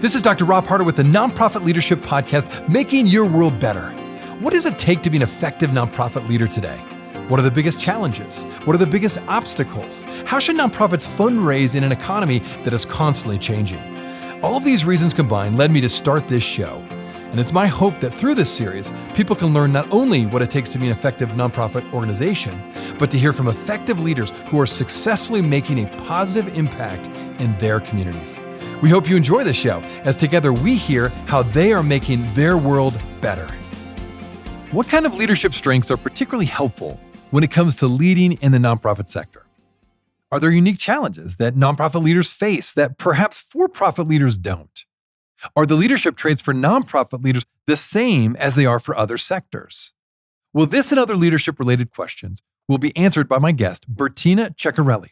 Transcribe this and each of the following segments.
This is Dr. Rob Harder with the Nonprofit Leadership Podcast, Making Your World Better. What does it take to be an effective nonprofit leader today? What are the biggest challenges? What are the biggest obstacles? How should nonprofits fundraise in an economy that is constantly changing? All of these reasons combined led me to start this show. And it's my hope that through this series, people can learn not only what it takes to be an effective nonprofit organization, but to hear from effective leaders who are successfully making a positive impact in their communities. We hope you enjoy the show, as together we hear how they are making their world better. What kind of leadership strengths are particularly helpful when it comes to leading in the nonprofit sector? Are there unique challenges that nonprofit leaders face that perhaps for-profit leaders don't? Are the leadership traits for nonprofit leaders the same as they are for other sectors? Well, this and other leadership-related questions will be answered by my guest, Bertina Ceccarelli.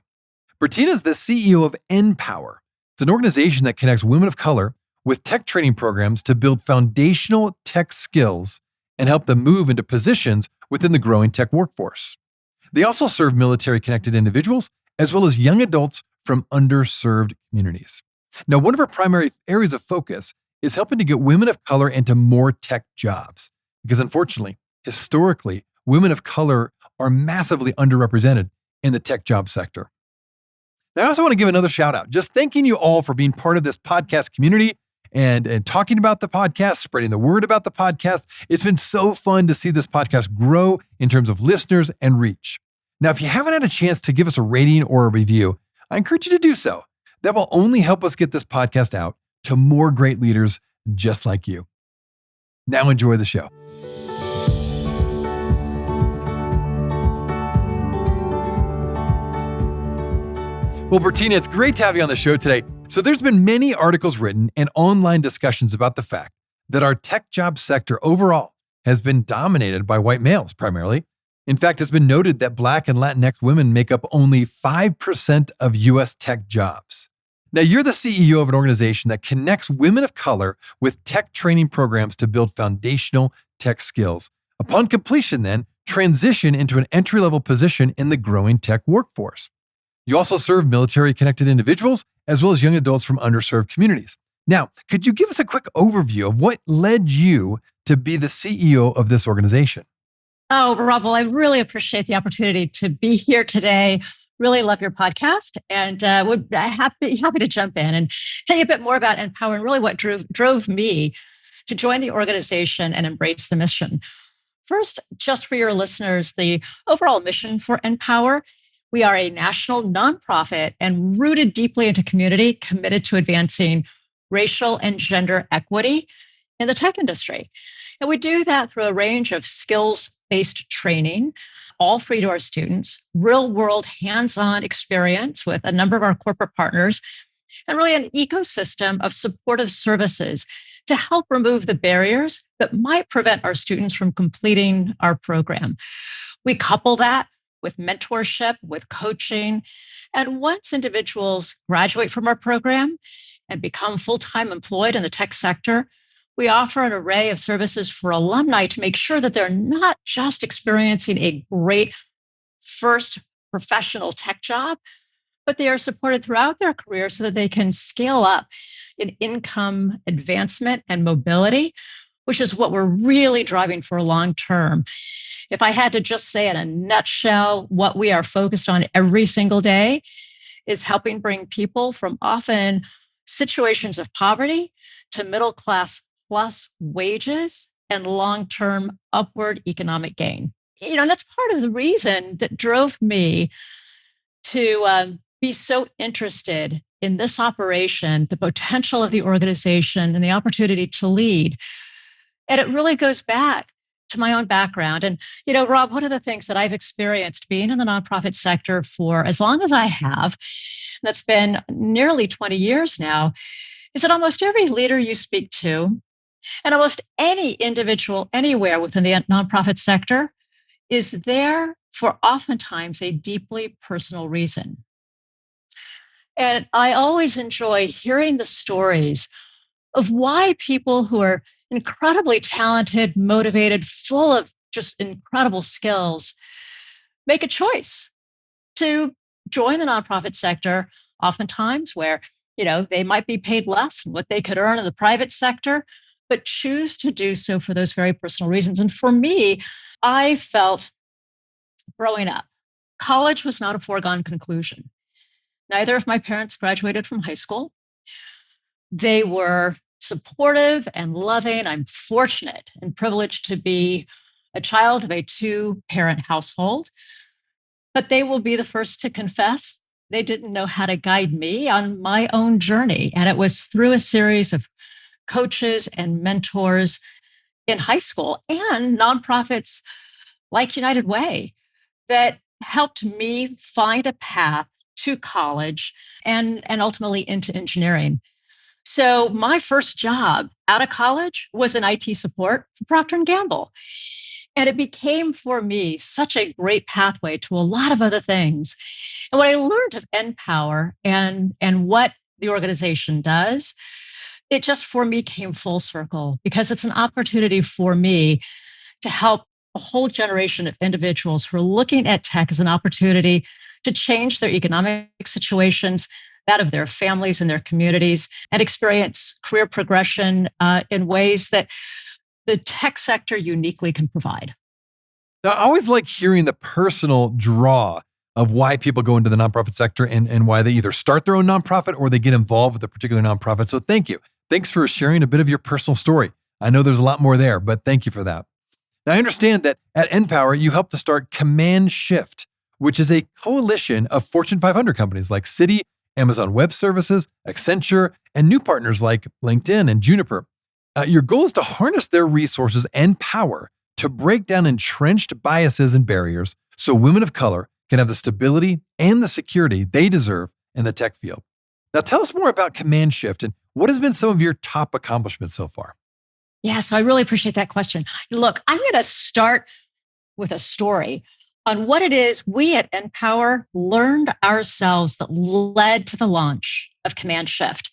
Bertina is the CEO of NPower. It's an organization that connects women of color with tech training programs to build foundational tech skills and help them move into positions within the growing tech workforce. They also serve military-connected individuals as well as young adults from underserved communities. Now, one of our primary areas of focus is helping to get women of color into more tech jobs, because unfortunately, historically, women of color are massively underrepresented in the tech job sector. Now, I also want to give another shout out, just thanking you all for being part of this podcast community and talking about the podcast, spreading the word about the podcast. It's been so fun to see this podcast grow in terms of listeners and reach. Now, if you haven't had a chance to give us a rating or a review, I encourage you to do so. That will only help us get this podcast out to more great leaders just like you. Now enjoy the show. Well, Bertina, it's great to have you on the show today. So there's been many articles written and online discussions about the fact that our tech job sector overall has been dominated by white males primarily. In fact, it's been noted that Black and Latinx women make up only 5% of U.S. tech jobs. Now, you're the CEO of an organization that connects women of color with tech training programs to build foundational tech skills. Upon completion, then, transition into an entry-level position in the growing tech workforce. You also serve military-connected individuals as well as young adults from underserved communities. Now, could you give us a quick overview of what led you to be the CEO of this organization? Oh, Rob, well, I really appreciate the opportunity to be here today. Really love your podcast and would happy to jump in and tell you a bit more about NPower and really what drove me to join the organization and embrace the mission. First, just for your listeners, the overall mission for NPower. We are a national nonprofit and rooted deeply into community, committed to advancing racial and gender equity in the tech industry. And we do that through a range of skills-based training, all free to our students, real-world hands-on experience with a number of our corporate partners, and really an ecosystem of supportive services to help remove the barriers that might prevent our students from completing our program. We couple that with mentorship, with coaching. And once individuals graduate from our program and become full-time employed in the tech sector, we offer an array of services for alumni to make sure that they're not just experiencing a great first professional tech job, but they are supported throughout their career so that they can scale up in income advancement and mobility, which is what we're really driving for long term. If I had to just say in a nutshell, what we are focused on every single day is helping bring people from often situations of poverty to middle class plus wages and long-term upward economic gain. And that's part of the reason that drove me to be so interested in this operation, the potential of the organization and the opportunity to lead. And it really goes back to my own background. And, Rob, one of the things that I've experienced being in the nonprofit sector for as long as I have, that's been nearly 20 years now, is that almost every leader you speak to and almost any individual anywhere within the nonprofit sector is there for oftentimes a deeply personal reason. And I always enjoy hearing the stories of why people who are incredibly talented, motivated, full of just incredible skills, make a choice to join the nonprofit sector, oftentimes where They might be paid less than what they could earn in the private sector, but choose to do so for those very personal reasons. And for me, I felt growing up, college was not a foregone conclusion. Neither of my parents graduated from high school. They were supportive and loving. I'm fortunate and privileged to be a child of a two-parent household, but they will be the first to confess they didn't know how to guide me on my own journey. And it was through a series of coaches and mentors in high school and nonprofits like United Way that helped me find a path to college and ultimately into engineering. So my first job out of college was in IT support for Procter and Gamble. And it became for me such a great pathway to a lot of other things. And what I learned of NPower and what the organization does, it just for me came full circle because it's an opportunity for me to help a whole generation of individuals who are looking at tech as an opportunity to change their economic situations, that of their families and their communities, and experience career progression in ways that the tech sector uniquely can provide. Now, I always like hearing the personal draw of why people go into the nonprofit sector and why they either start their own nonprofit or they get involved with a particular nonprofit. So thank you. Thanks for sharing a bit of your personal story. I know there's a lot more there, but thank you for that. Now, I understand that at NPower, you helped to start Command Shift, which is a coalition of Fortune 500 companies like Citi, Amazon Web Services, Accenture, and new partners like LinkedIn and Juniper. Your goal is to harness their resources and power to break down entrenched biases and barriers so women of color can have the stability and the security they deserve in the tech field. Now, tell us more about Command Shift and what has been some of your top accomplishments so far? Yeah, so I really appreciate that question. Look, I'm going to start with a story on what it is we at NPower learned ourselves that led to the launch of Command Shift.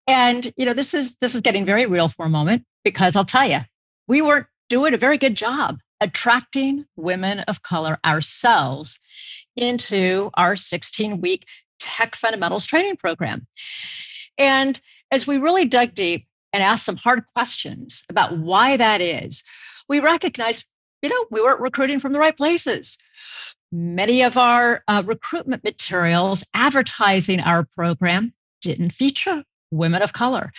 And this is getting very real for a moment because I'll tell you, we weren't doing a very good job attracting women of color ourselves into our 16-week tech fundamentals training program. And as we really dug deep and asked some hard questions about why that is, we recognized, we weren't recruiting from the right places. Many of our recruitment materials advertising our program didn't feature women of color.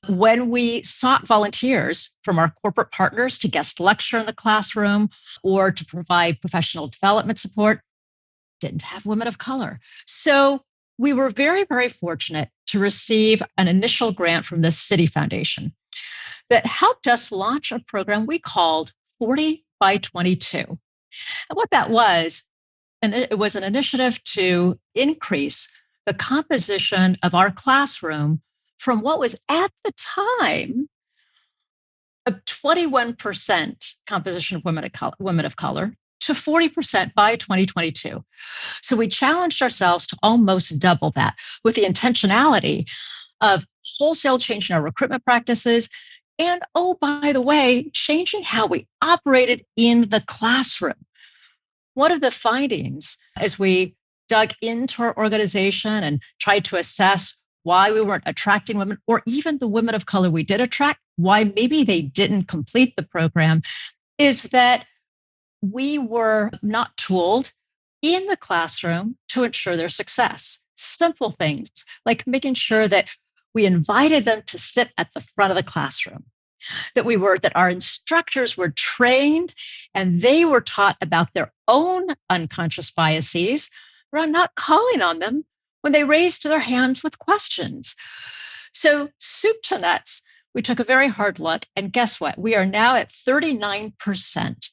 When we sought volunteers from our corporate partners to guest lecture in the classroom or to provide professional development support, didn't have women of color. So we were very, very fortunate to receive an initial grant from the Citi Foundation that helped us launch a program we called 40 by 22. And what that was, and it was an initiative to increase the composition of our classroom from what was at the time a 21% composition of women of color to 40% by 2022. So we challenged ourselves to almost double that with the intentionality of wholesale changing our recruitment practices and, oh, by the way, changing how we operated in the classroom. One of the findings as we dug into our organization and tried to assess why we weren't attracting women, or even the women of color we did attract, why maybe they didn't complete the program, is that we were not tooled in the classroom to ensure their success. Simple things like making sure that we invited them to sit at the front of the classroom, that our instructors were trained and they were taught about their own unconscious biases around not calling on them when they raised their hands with questions. So soup to nuts, we took a very hard look, and guess what? We are now at 39%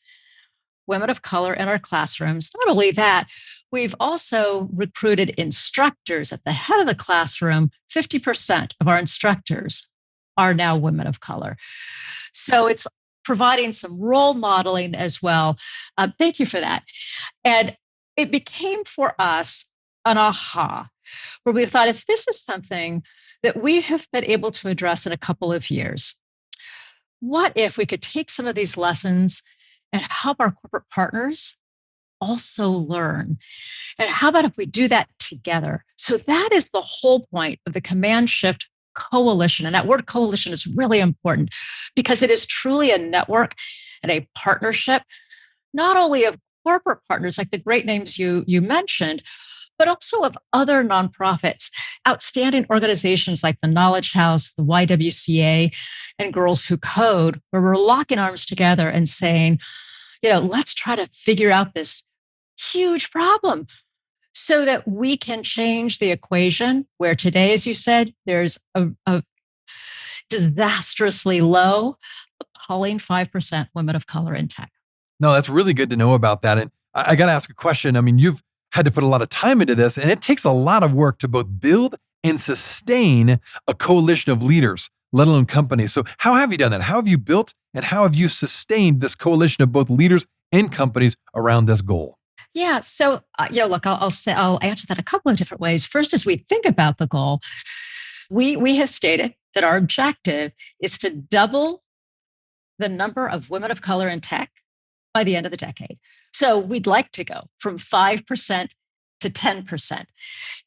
women of color in our classrooms. Not only that, we've also recruited instructors at the head of the classroom. 50% of our instructors are now women of color. So it's providing some role modeling as well. Thank you for that. And it became for us an aha, where we thought, if this is something that we have been able to address in a couple of years, what if we could take some of these lessons and help our corporate partners also learn. And how about if we do that together? So that is the whole point of the Command Shift Coalition. And that word coalition is really important because it is truly a network and a partnership, not only of corporate partners like the great names you mentioned, but also of other nonprofits, outstanding organizations like the Knowledge House, the YWCA, and Girls Who Code, where we're locking arms together and saying, let's try to figure out this huge problem so that we can change the equation where today, as you said, there's a disastrously low, appalling 5% women of color in tech. No, that's really good to know about that. And I got to ask a question. I mean, you've had to put a lot of time into this, and it takes a lot of work to both build and sustain a coalition of leaders, let alone companies. So how have you done that? How have you built and how have you sustained this coalition of both leaders and companies around this goal? Yeah. So, look, I'll answer that a couple of different ways. First, as we think about the goal, we have stated that our objective is to double the number of women of color in tech by the end of the decade. So we'd like to go from 5% to 10%. And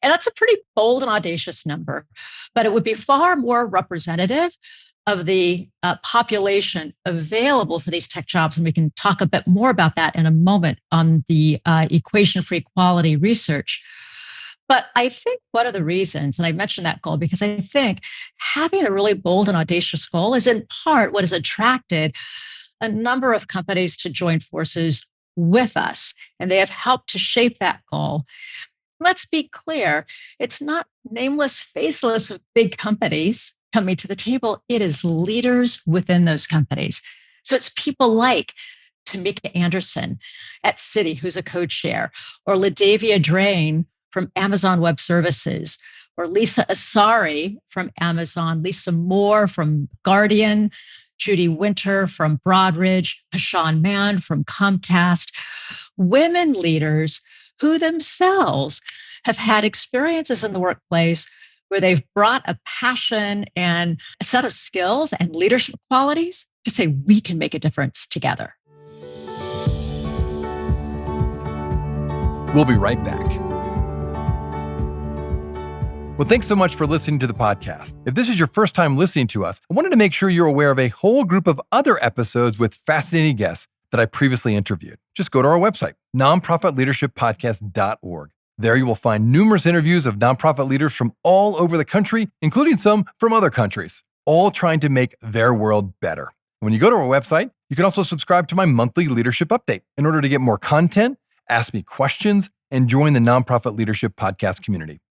that's a pretty bold and audacious number, but it would be far more representative of the population available for these tech jobs. And we can talk a bit more about that in a moment on the equation for equality research. But I think one of the reasons, and I mentioned that goal because I think having a really bold and audacious goal is in part what has attracted a number of companies to join forces with us. And they have helped to shape that goal. Let's be clear, it's not nameless, faceless of big companies coming to the table. It is leaders within those companies. So it's people like Tamika Anderson at Citi, who's a co-chair, or LaDavia Drain from Amazon Web Services, or Lisa Asari from Amazon, Lisa Moore from Guardian, Judy Winter from Broadridge, Pashan Mann from Comcast, women leaders who themselves have had experiences in the workplace where they've brought a passion and a set of skills and leadership qualities to say, we can make a difference together. We'll be right back. Well, thanks so much for listening to the podcast. If this is your first time listening to us, I wanted to make sure you're aware of a whole group of other episodes with fascinating guests that I previously interviewed. Just go to our website, nonprofitleadershippodcast.org. There you will find numerous interviews of nonprofit leaders from all over the country, including some from other countries, all trying to make their world better. When you go to our website, you can also subscribe to my monthly leadership update in order to get more content, ask me questions, and join the Nonprofit Leadership Podcast community.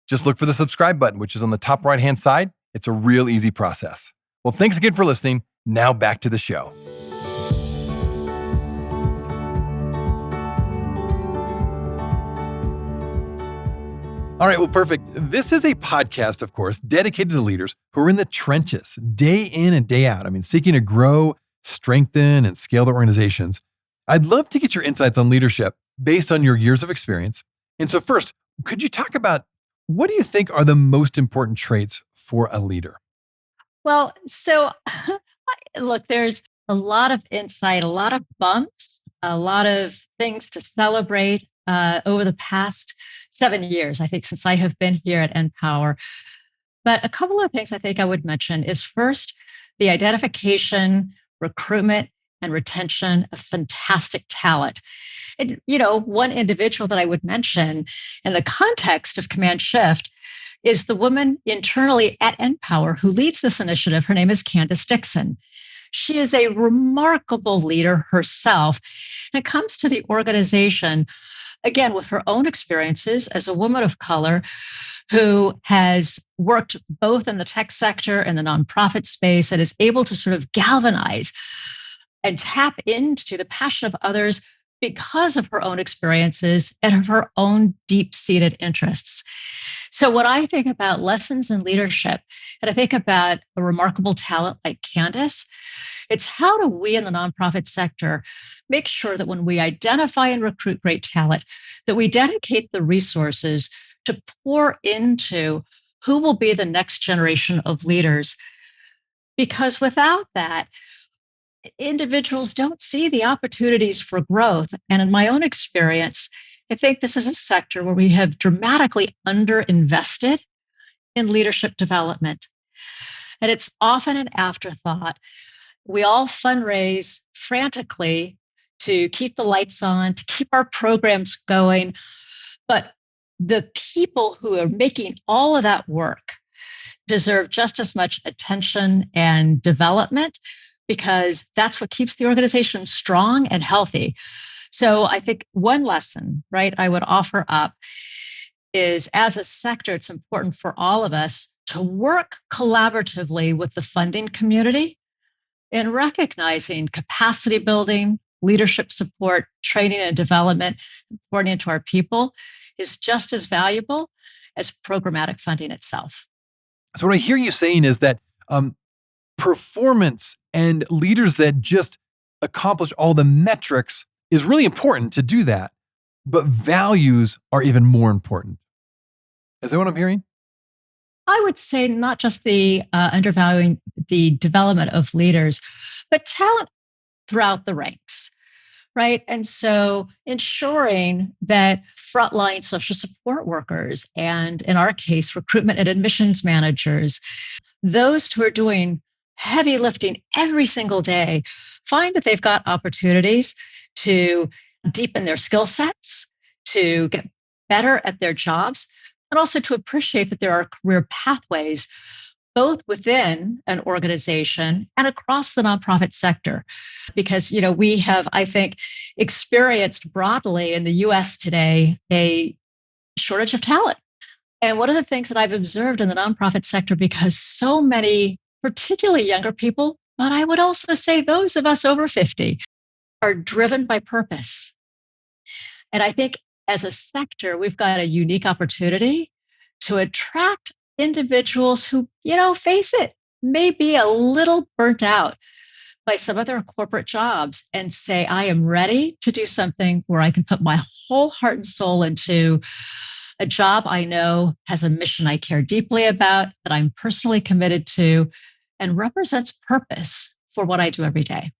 Just look for the subscribe button, which is on the top right-hand side. It's a real easy process. Well, thanks again for listening. Now back to the show. All right, well, perfect. This is a podcast, of course, dedicated to leaders who are in the trenches, day in and day out. I mean, seeking to grow, strengthen, and scale their organizations. I'd love to get your insights on leadership based on your years of experience. And so first, could you talk about what do you think are the most important traits for a leader? Well, so look, there's a lot of insight, a lot of bumps, a lot of things to celebrate over the past 7 years, I think, since I have been here at NPower. But a couple of things I think I would mention is first, the identification, recruitment, and retention of fantastic talent. And, one individual that I would mention in the context of Command Shift is the woman internally at NPower who leads this initiative. Her name is Candace Dixon. She is a remarkable leader herself. And it comes to the organization, again, with her own experiences as a woman of color who has worked both in the tech sector and the nonprofit space and is able to sort of galvanize and tap into the passion of others because of her own experiences and of her own deep-seated interests. So when I think about lessons in leadership, and I think about a remarkable talent like Candace, it's how do we in the nonprofit sector make sure that when we identify and recruit great talent, that we dedicate the resources to pour into who will be the next generation of leaders. Because without that, individuals don't see the opportunities for growth. And in my own experience, I think this is a sector where we have dramatically underinvested in leadership development. And it's often an afterthought. We all fundraise frantically to keep the lights on, to keep our programs going. But the people who are making all of that work deserve just as much attention and development because that's what keeps the organization strong and healthy. So I think one lesson, right, I would offer up is as a sector, it's important for all of us to work collaboratively with the funding community in recognizing capacity building, leadership support, training and development, pouring into our people is just as valuable as programmatic funding itself. So what I hear you saying is that performance and leaders that just accomplish all the metrics is really important to do that, but values are even more important. Is that what I'm hearing? I would say not just the undervaluing the development of leaders, but talent throughout the ranks, right? And so ensuring that frontline social support workers and, in our case, recruitment and admissions managers, those who are doing heavy lifting every single day, find that they've got opportunities to deepen their skill sets, to get better at their jobs, and also to appreciate that there are career pathways both within an organization and across the nonprofit sector. Because, we have, I think, experienced broadly in the US today a shortage of talent. And one of the things that I've observed in the nonprofit sector, because so many, particularly younger people, but I would also say those of us over 50, are driven by purpose. And I think as a sector, we've got a unique opportunity to attract individuals who, face it, may be a little burnt out by some of their corporate jobs and say, I am ready to do something where I can put my whole heart and soul into a job I know has a mission I care deeply about, that I'm personally committed to, and represents purpose for what I do every day.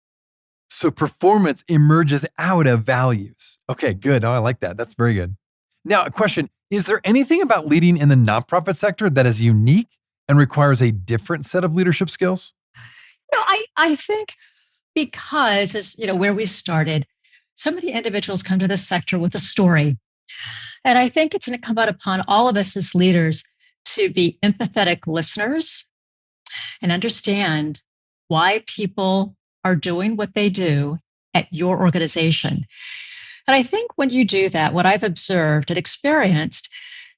So performance emerges out of values. Okay, good. Oh, I like that. That's very good. Now, a question, is there anything about leading in the nonprofit sector that is unique and requires a different set of leadership skills? I think because, as where we started, so many individuals come to this sector with a story. And I think it's going to come out upon all of us as leaders to be empathetic listeners and understand why people are doing what they do at your organization. And I think when you do that, what I've observed and experienced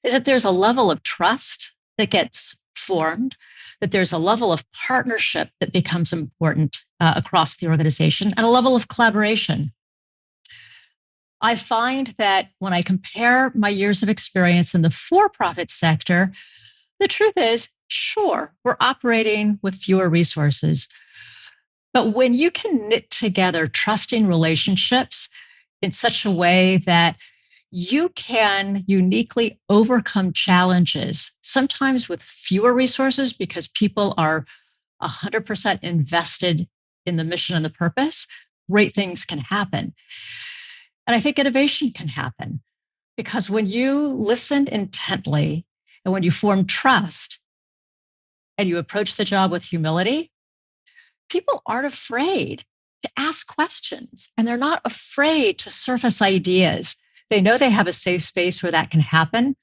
is that there's a level of trust that gets formed, that there's a level of partnership that becomes important across the organization, and a level of collaboration. I find that when I compare my years of experience in the for-profit sector, the truth is, sure, we're operating with fewer resources. But when you can knit together trusting relationships in such a way that you can uniquely overcome challenges, sometimes with fewer resources because people are 100% invested in the mission and the purpose, great things can happen. And I think innovation can happen because when you listen intently and when you form trust and you approach the job with humility, people aren't afraid to ask questions and they're not afraid to surface ideas. They know they have a safe space where that can happen.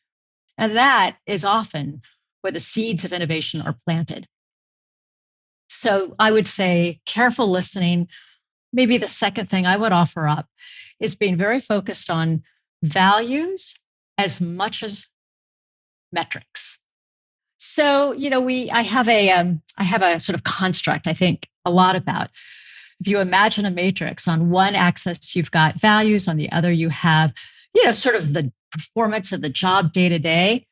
And that is often where the seeds of innovation are planted. So I would say careful listening. Maybe the second thing I would offer up is being very focused on values as much as metrics. So, I have a sort of construct I think a lot about. If you imagine a matrix, on one axis you've got values, on the other you have, sort of the performance of the job day to day.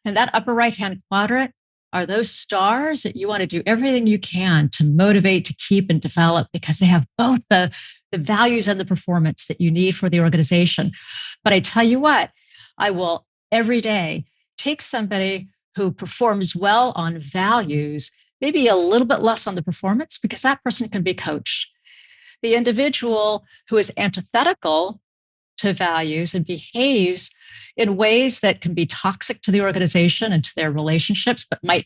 And that upper right-hand quadrant are those stars that you want to do everything you can to motivate, to keep and develop, because they have both the values and the performance that you need for the organization. But I tell you what, I will every day take somebody who performs well on values, maybe a little bit less on the performance, because that person can be coached. The individual who is antithetical to values and behaves in ways that can be toxic to the organization and to their relationships, but might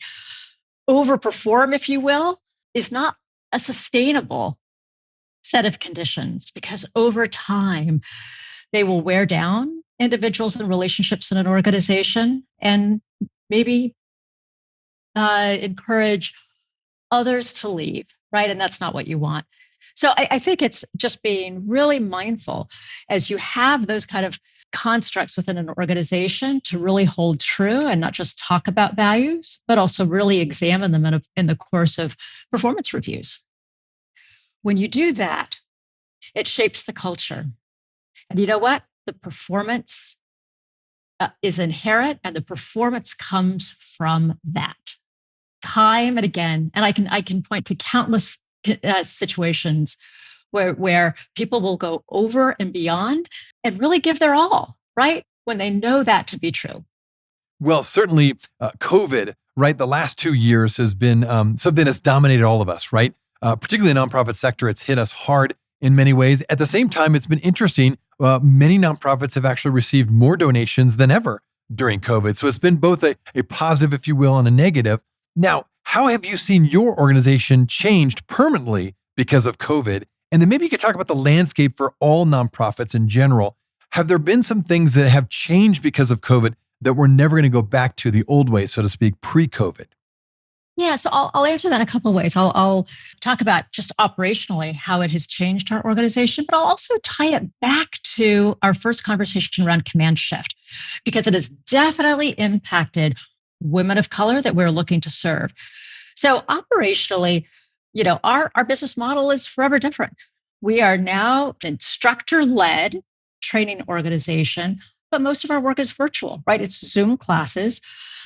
overperform, if you will, is not a sustainable set of conditions because over time they will wear down individuals and relationships in an organization and maybe encourage others to leave, right? And that's not what you want. So I think it's just being really mindful as you have those kind of constructs within an organization to really hold true and not just talk about values, but also really examine them in the course of performance reviews. When you do that, it shapes the culture. And you know what? The performance is inherent and the performance comes from that time and again. And I can point to countless situations where people will go over and beyond and really give their all, right? When they know that to be true. Well, certainly COVID, right? The last 2 years has been something that's dominated all of us, right? Particularly the nonprofit sector, it's hit us hard in many ways. At the same time, it's been interesting. Many nonprofits have actually received more donations than ever during COVID. So it's been both a positive, if you will, and a negative. Now, how have you seen your organization changed permanently because of COVID? And then maybe you could talk about the landscape for all nonprofits in general. Have there been some things that have changed because of COVID that we're never going to go back to the old way, so to speak, pre-COVID? Yeah, so I'll answer that in a couple of ways. I'll talk about just operationally how it has changed our organization, but I'll also tie it back to our first conversation around command shift, because it has definitely impacted women of color that we're looking to serve. So operationally, our business model is forever different. We are now an instructor-led training organization, but most of our work is virtual, right? It's Zoom classes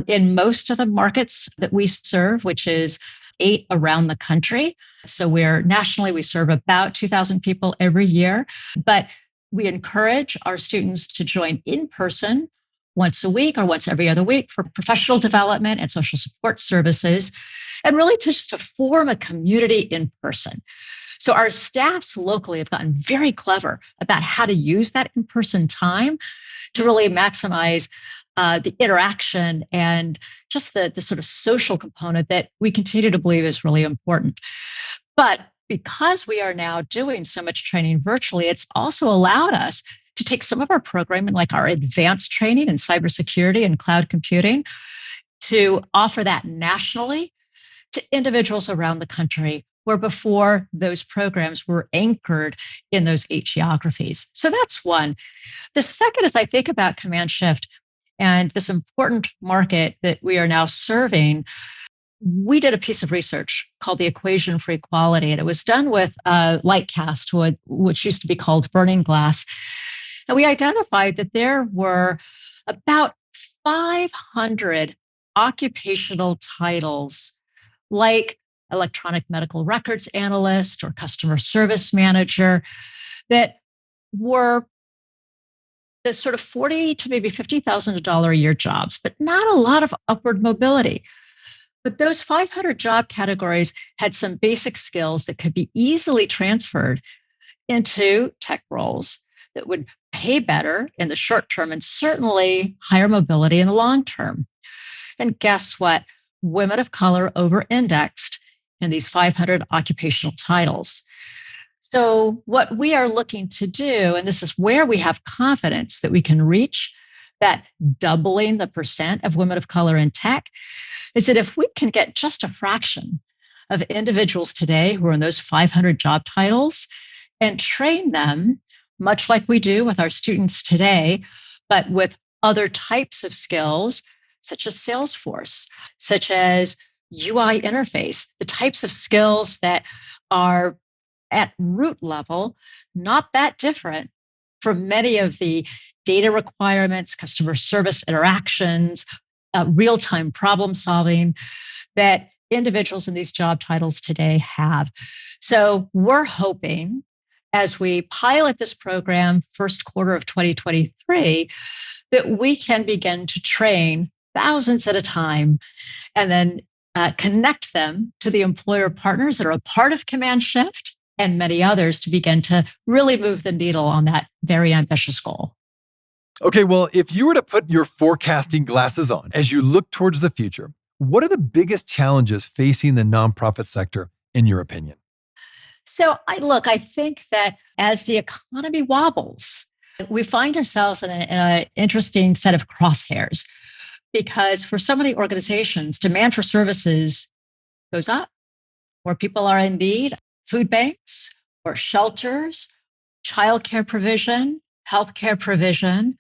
in most of the markets that we serve, which is 8 around the country. So we serve about 2,000 people every year, but we encourage our students to join in person once a week or once every other week for professional development and social support services, and really just to form a community in person. So our staffs locally have gotten very clever about how to use that in-person time to really maximize the interaction and just the sort of social component that we continue to believe is really important. But because we are now doing so much training virtually, it's also allowed us to take some of our programming, like our advanced training in cybersecurity and cloud computing, to offer that nationally to individuals around the country, where before those programs were anchored in those 8 geographies. So that's one. The second is I think about Command Shift and this important market that we are now serving. We did a piece of research called the Equation for Equality, and it was done with Lightcast, which used to be called Burning Glass. And we identified that there were about 500 occupational titles like electronic medical records analyst or customer service manager that were the sort of $40,000 to maybe $50,000 a year jobs, but not a lot of upward mobility. But those 500 job categories had some basic skills that could be easily transferred into tech roles that would pay better in the short term and certainly higher mobility in the long term. And guess what? Women of color over-indexed in these 500 occupational titles. So what we are looking to do, and this is where we have confidence that we can reach that doubling the percent of women of color in tech, is that if we can get just a fraction of individuals today who are in those 500 job titles and train them, much like we do with our students today, but with other types of skills, such as Salesforce, such as UI interface, the types of skills that are at root level, not that different from many of the data requirements, customer service interactions, real-time problem solving that individuals in these job titles today have. So we're hoping as we pilot this program first quarter of 2023, that we can begin to train thousands at a time and then connect them to the employer partners that are a part of Command Shift and many others to begin to really move the needle on that very ambitious goal. Okay, well, if you were to put your forecasting glasses on as you look towards the future, what are the biggest challenges facing the nonprofit sector, in your opinion? So I think that as the economy wobbles, we find ourselves in an interesting set of crosshairs because for so many organizations, demand for services goes up, where people are in need, food banks or shelters, childcare provision, healthcare provision,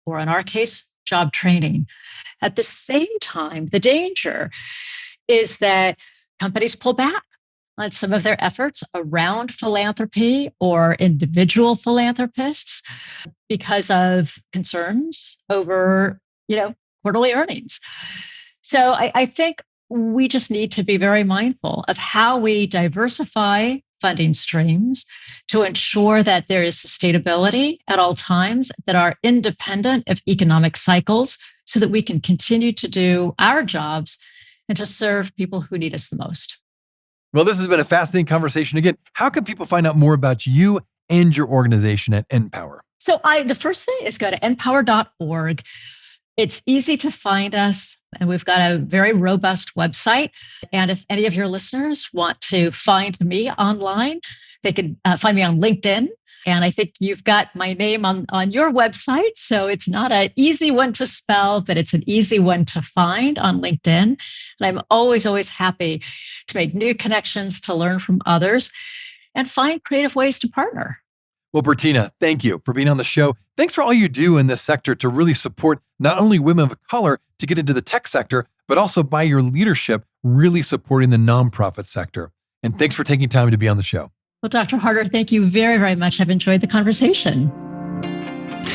or in our case, job training. At the same time, the danger is that companies pull back on some of their efforts around philanthropy or individual philanthropists because of concerns over, quarterly earnings. So I think we just need to be very mindful of how we diversify funding streams to ensure that there is sustainability at all times that are independent of economic cycles so that we can continue to do our jobs and to serve people who need us the most. Well, this has been a fascinating conversation. Again, how can people find out more about you and your organization at NPower? So the first thing is go to npower.org. It's easy to find us, and we've got a very robust website. And if any of your listeners want to find me online, they can find me on LinkedIn. And I think you've got my name on your website. So it's not an easy one to spell, but it's an easy one to find on LinkedIn. And I'm always happy to make new connections, to learn from others, and find creative ways to partner. Well, Bertina, thank you for being on the show. Thanks for all you do in this sector to really support not only women of color to get into the tech sector, but also by your leadership, really supporting the nonprofit sector. And thanks for taking time to be on the show. Well, Dr. Harder, thank you very, very much. I've enjoyed the conversation.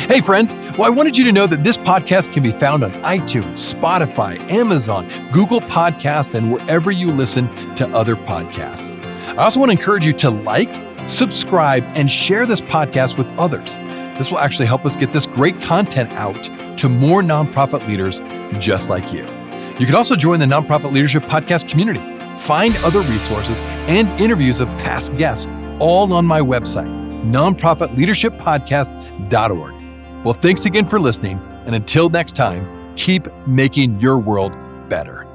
Hey, friends. Well, I wanted you to know that this podcast can be found on iTunes, Spotify, Amazon, Google Podcasts, and wherever you listen to other podcasts. I also want to encourage you to like, subscribe, and share this podcast with others. This will actually help us get this great content out to more nonprofit leaders just like you. You can also join the Nonprofit Leadership Podcast community. Find other resources and interviews of past guests all on my website, nonprofitleadershippodcast.org. Well, thanks again for listening. And until next time, keep making your world better.